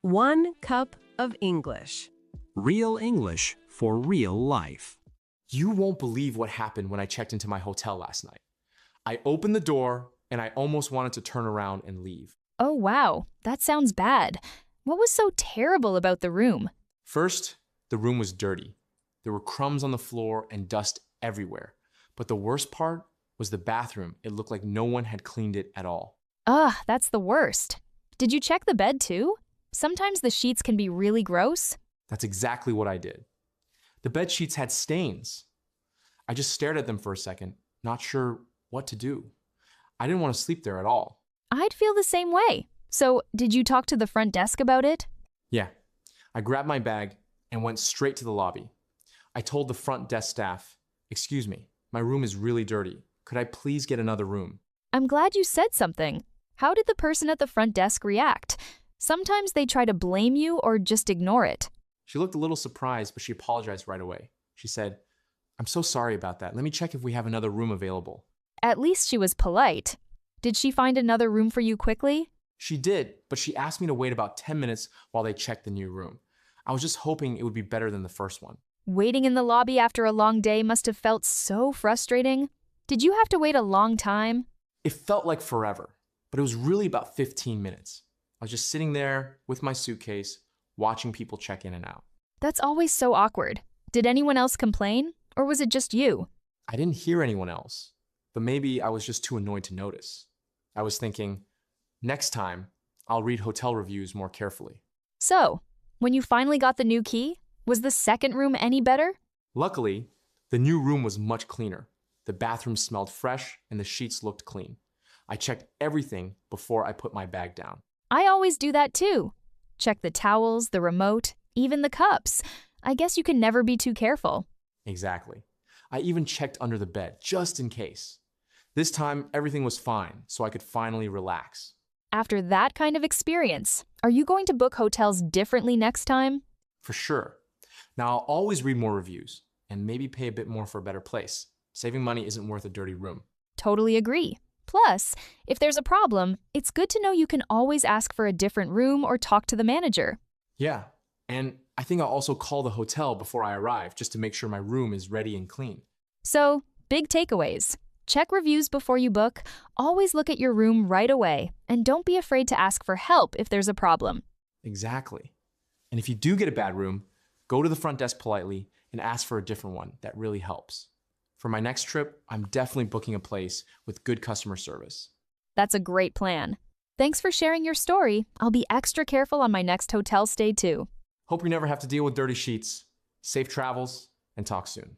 1 cup of English. Real English for real life. You won't believe what happened when I checked into my hotel last night. I opened the door and I almost wanted to turn around and leave. Oh, wow. That sounds bad. What was so terrible about the room? First, the room was dirty. There were crumbs on the floor and dust everywhere. But the worst part was the bathroom. It looked like no one had cleaned it at all. Ugh, that's the worst. Did you check the bed too? Sometimes the sheets can be really gross. That's exactly what I did. The bed sheets had stains. I just stared at them for a second, not sure what to do. I didn't want to sleep there at all. I'd feel the same way. So, did you talk to the front desk about it? Yeah, I grabbed my bag and went straight to the lobby. I told the front desk staff, "Excuse me, my room is really dirty. Could I please get another room?" I'm glad you said something. How did the person at the front desk react? Sometimes they try to blame you or just ignore it. She looked a little surprised, but she apologized right away. She said, "I'm so sorry about that. Let me check if we have another room available." At least she was polite. Did she find another room for you quickly? She did, but she asked me to wait about 10 minutes while they checked the new room. I was just hoping it would be better than the first one. Waiting in the lobby after a long day must have felt so frustrating. Did you have to wait a long time? It felt like forever, but it was really about 15 minutes. I was just sitting there with my suitcase, watching people check in and out. That's always so awkward. Did anyone else complain? Or was it just you? I didn't hear anyone else, but maybe I was just too annoyed to notice. I was thinking, next time, I'll read hotel reviews more carefully. So, when you finally got the new key, was the second room any better? Luckily, the new room was much cleaner. The bathroom smelled fresh and the sheets looked clean. I checked everything before I put my bag down. I always do that too. Check the towels, the remote, even the cups. I guess you can never be too careful. Exactly. I even checked under the bed, just in case. This time, everything was fine, so I could finally relax. After that kind of experience, are you going to book hotels differently next time? For sure. Now, I'll always read more reviews and maybe pay a bit more for a better place. Saving money isn't worth a dirty room. Totally agree. Plus, if there's a problem, it's good to know you can always ask for a different room or talk to the manager. Yeah, and I think I'll also call the hotel before I arrive just to make sure my room is ready and clean. So, big takeaways. Check reviews before you book, always look at your room right away, and don't be afraid to ask for help if there's a problem. Exactly. And if you do get a bad room, go to the front desk politely and ask for a different one. That really helps. For my next trip, I'm definitely booking a place with good customer service. That's a great plan. Thanks for sharing your story. I'll be extra careful on my next hotel stay too. Hope you never have to deal with dirty sheets. Safe travels, and talk soon.